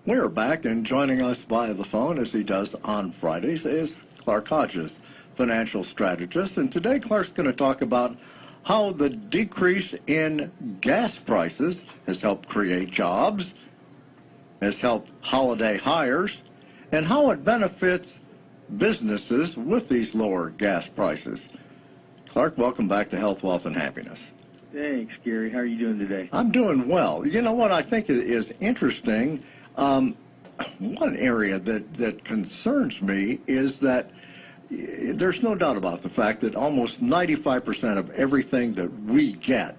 We're back, and joining us via the phone, as he does on Fridays, is Clark Hodges, financial strategist. And today Clark's going to talk about how the decrease in gas prices has helped create jobs, has helped holiday hires, and how it benefits businesses with these lower gas prices. Clark, welcome back to Health, Wealth, and Happiness. Thanks, Gary. How are you doing today? I'm doing well. You know what I think is interesting? One area that concerns me is that there's no doubt about the fact that almost 95% of everything that we get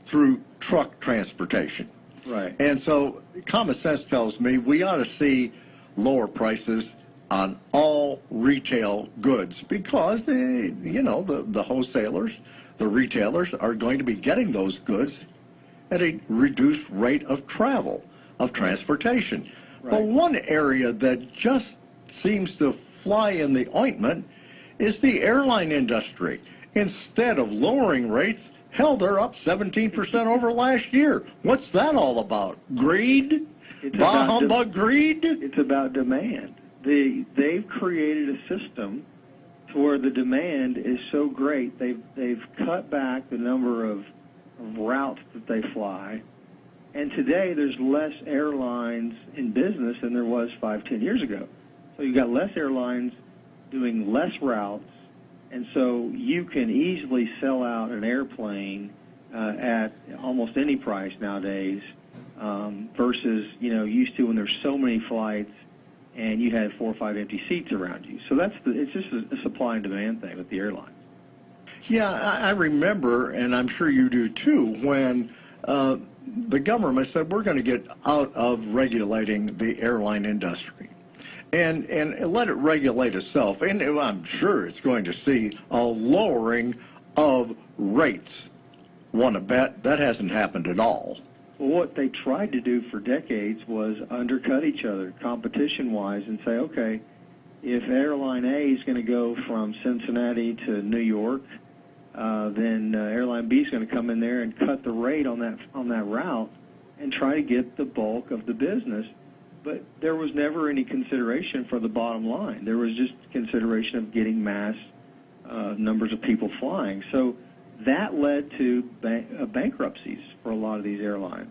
through truck transportation. Right. And so common sense tells me we ought to see lower prices on all retail goods because, the wholesalers, the retailers are going to be getting those goods at a reduced rate of travel, of transportation. Right. But one area that just seems to fly in the ointment is the airline industry. Instead of lowering rates, hell, they're up 17% over last year. What's that all about? Greed? Bah humbug greed? It's about demand. They've created a system to where the demand is so great. They've cut back the number of routes that they fly. And today there's less airlines in business than there was 5-10 years ago. So you've got less airlines doing less routes, and so you can easily sell out an airplane at almost any price nowadays versus, used to when there's so many flights and you had 4 or 5 empty seats around you. So it's just a supply and demand thing with the airlines. Yeah, I remember, and I'm sure you do too, when the government said we're going to get out of regulating the airline industry and let it regulate itself. And I'm sure it's going to see a lowering of rates. Want to bet that hasn't happened at all. Well, what they tried to do for decades was undercut each other competition-wise and say, okay, if airline A is going to go from Cincinnati to New York, then airline B is going to come in there and cut the rate on that route and try to get the bulk of the business. But there was never any consideration for the bottom line. There was just consideration of getting mass numbers of people flying. So that led to bankruptcies for a lot of these airlines.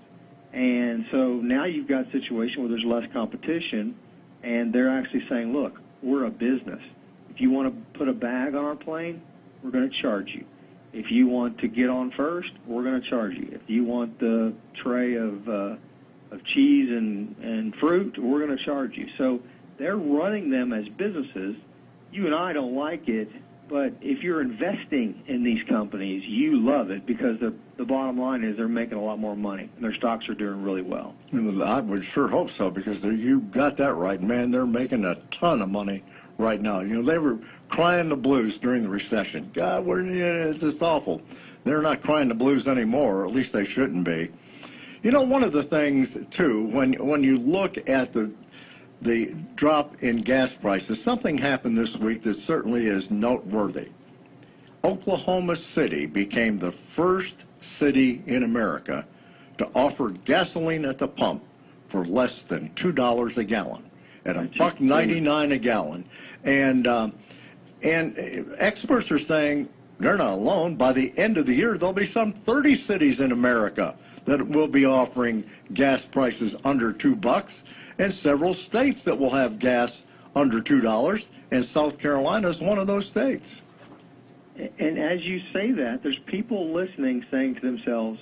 And so now you've got a situation where there's less competition, and they're actually saying, look, we're a business. If you want to put a bag on our plane, we're going to charge you. If you want to get on first, we're going to charge you. If you want the tray of cheese and fruit, we're going to charge you. So they're running them as businesses. You and I don't like it, but if you're investing in these companies, you love it because the bottom line is they're making a lot more money, and their stocks are doing really well. I would sure hope so because you got that right, man. They're making a ton of money right now. They were crying the blues during the recession. God, it's just awful. They're not crying the blues anymore, or at least they shouldn't be. One of the things, too, when you look at the drop in gas prices, something happened this week that certainly is noteworthy. Oklahoma City became the first city in America to offer gasoline at the pump for less than $2 a gallon, at $1.99 a gallon. And experts are saying they're not alone. By the end of the year, there'll be some 30 cities in America that will be offering gas prices under $2, and several states that will have gas under $2, and South Carolina is one of those states. And as you say that, there's people listening saying to themselves,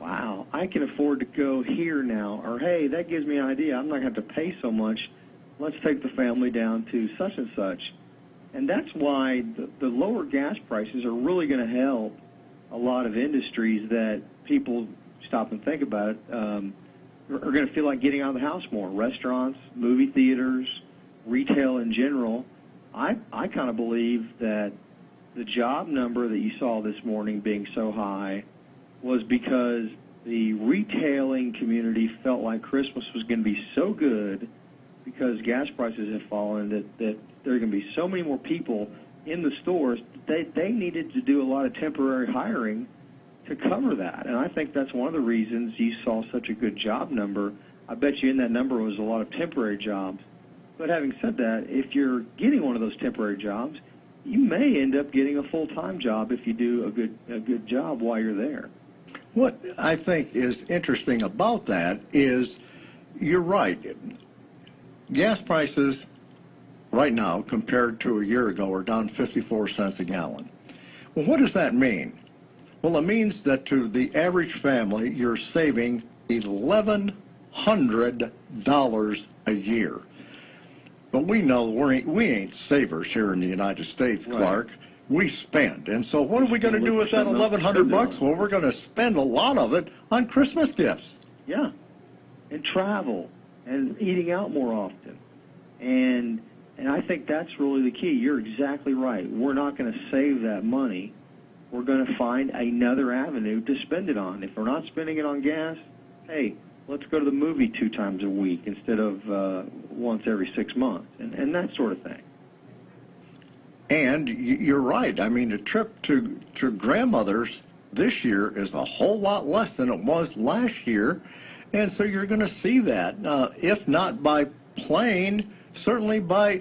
wow, I can afford to go here now, or hey, that gives me an idea. I'm not going to have to pay so much. Let's take the family down to such and such. And that's why the lower gas prices are really going to help a lot of industries that people stop and think about it, are going to feel like getting out of the house more. Restaurants, movie theaters, retail in general. I kind of believe that the job number that you saw this morning being so high was because the retailing community felt like Christmas was going to be so good because gas prices have fallen that there are going to be so many more people in the stores that they needed to do a lot of temporary hiring to cover that. And I think that's one of the reasons you saw such a good job number I bet you in that number was a lot of temporary jobs. But having said that, if you're getting one of those temporary jobs, you may end up getting a full-time job if you do a good job while you're there. What I think is interesting about that is, you're right. Gas prices right now compared to a year ago are down 54 cents a gallon. Well, what does that mean? Well, it means that to the average family, you're saving $1,100 a year. But we know we ain't savers here in the United States, Clark. Right. We spend. And so what are we going to do with that $1,100? Well, we're going to spend a lot of it on Christmas gifts. Yeah, and travel and eating out more often. And I think that's really the key. You're exactly right. We're not going to save that money. We're going to find another avenue to spend it on. If we're not spending it on gas, hey, let's go to the movie 2 times a week instead of once every 6 months, and that sort of thing. And you're right. I mean, a trip to grandmother's this year is a whole lot less than it was last year. And so you're going to see that, if not by plane, certainly by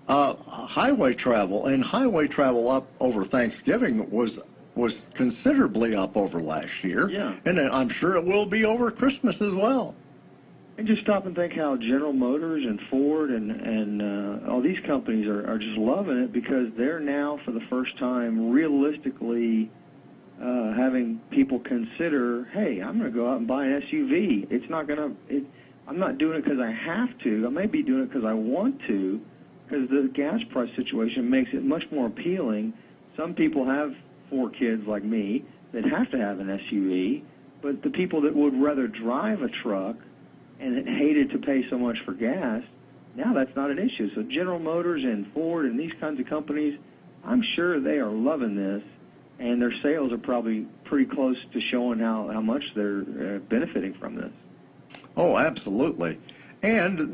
highway travel. And highway travel up over Thanksgiving was considerably up over last year. Yeah. And I'm sure it will be over Christmas as well. And just stop and think how General Motors and Ford and all these companies are just loving it, because they're now, for the first time, realistically having people consider, hey, I'm going to go out and buy an SUV. I'm not doing it because I have to. I may be doing it because I want to, because the gas price situation makes it much more appealing. Some people have 4 kids like me that have to have an SUV, but the people that would rather drive a truck and hated to pay so much for gas, now that's not an issue. So General Motors and Ford and these kinds of companies, I'm sure they are loving this, and their sales are probably pretty close to showing how much they're benefiting from this. Oh, absolutely. And,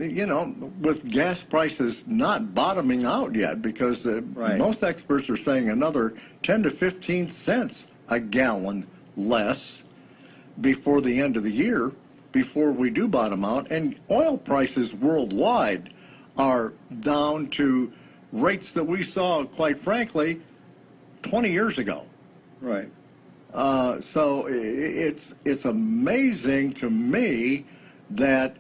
with gas prices not bottoming out yet, because right. Most experts are saying another 10 to 15 cents a gallon less before the end of the year, before we do bottom out. And oil prices worldwide are down to rates that we saw, quite frankly, 20 years ago. Right. So it's amazing to me that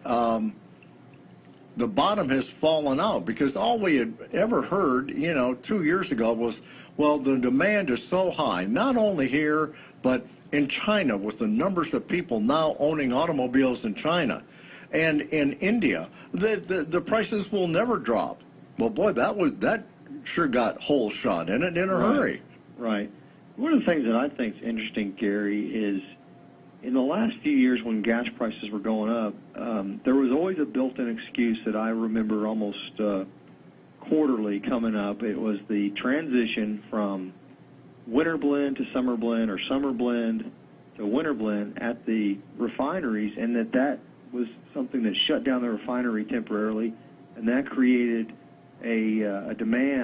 the bottom has fallen out, because all we had ever heard, 2 years ago was, well, the demand is so high, not only here, but in China, with the numbers of people now owning automobiles in China, and in India, the prices will never drop. Well, boy, that sure got whole shot in it in a hurry. Right. One of the things that I think is interesting, Gary, is in the last few years when gas prices were going up, there was always a built-in excuse that I remember almost quarterly coming up. It was the transition from winter blend to summer blend, or summer blend to winter blend at the refineries, and that was something that shut down the refinery temporarily, and that created a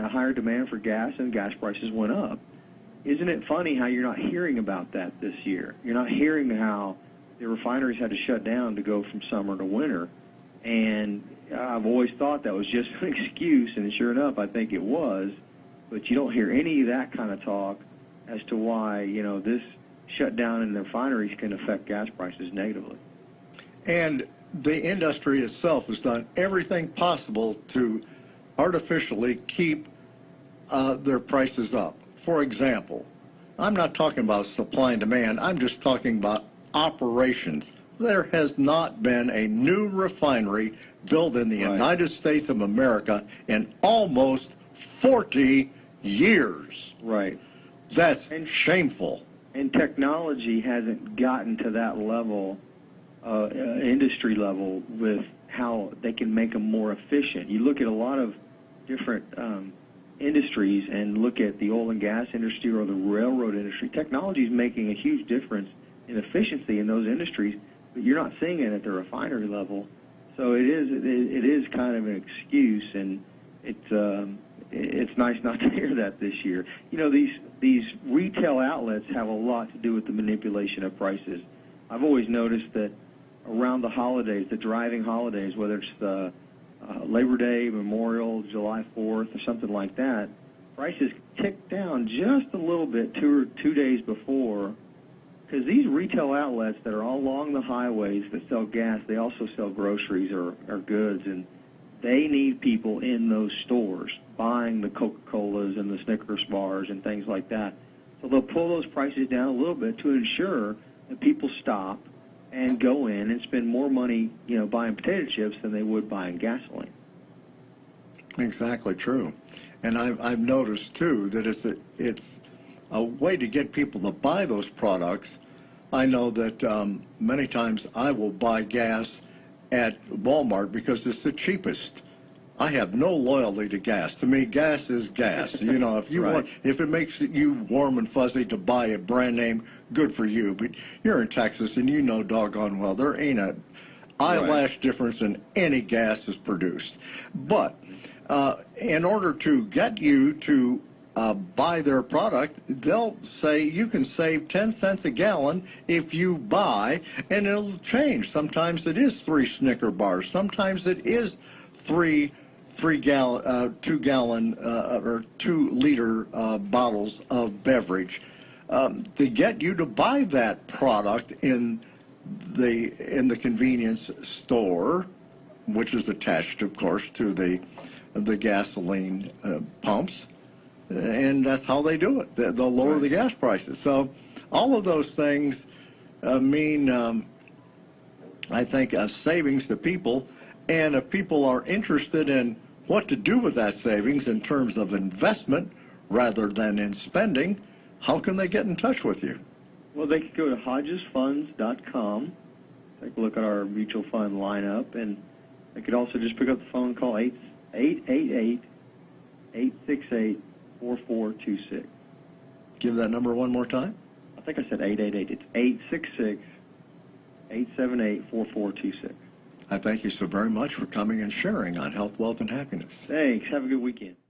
higher demand for gas, and gas prices went up. Isn't it funny how you're not hearing about that this year? You're not hearing how the refineries had to shut down to go from summer to winter. And I've always thought that was just an excuse, and sure enough, I think it was. But you don't hear any of that kind of talk as to why, this shutdown in the refineries can affect gas prices negatively. And the industry itself has done everything possible to artificially keep their prices up. For example, I'm not talking about supply and demand, I'm just talking about operations. There has not been a new refinery built in the United States of America in almost 40 years. Right. That's shameful. And technology hasn't gotten to that level, industry level, with how they can make them more efficient. You look at a lot of different industries and look at the oil and gas industry or the railroad industry. Technology is making a huge difference in efficiency in those industries, but you're not seeing it at the refinery level. So it is kind of an excuse, and it's nice not to hear that this year. These retail outlets have a lot to do with the manipulation of prices. I've always noticed that around the holidays, the driving holidays, whether it's the Labor Day, Memorial, July 4th, or something like that, prices tick down just a little bit 2 days before, because these retail outlets that are all along the highways that sell gas, they also sell groceries or goods, and they need people in those stores buying the Coca-Colas and the Snickers bars and things like that. So they'll pull those prices down a little bit to ensure that people stop and go in and spend more money, buying potato chips than they would buying gasoline. Exactly true. And I've noticed, too, that it's a way to get people to buy those products. I know that many times I will buy gas at Walmart because it's the cheapest. I have no loyalty to gas. To me, gas is gas. If you Right. if it makes you warm and fuzzy to buy a brand name, good for you. But you're in Texas, and you know doggone well there ain't a eyelash difference in any gas is produced. But in order to get you to buy their product, they'll say you can save 10 cents a gallon if you buy, and it'll change. Sometimes it is 3 Snicker bars. Sometimes it is 2 gallon or 2 liter bottles of beverage to get you to buy that product in the convenience store, which is attached, of course, to the gasoline pumps, and that's how they do it. They'll lower the gas prices. So all of those things mean, I think, savings to people. And if people are interested in what to do with that savings in terms of investment rather than in spending, how can they get in touch with you? Well, they could go to hodgesfunds.com, take a look at our mutual fund lineup, and they could also just pick up the phone and call 888-868-4426. Give that number one more time. I think I said 888. It's 866-878-4426. I thank you so very much for coming and sharing on Health, Wealth, and Happiness. Thanks. Have a good weekend.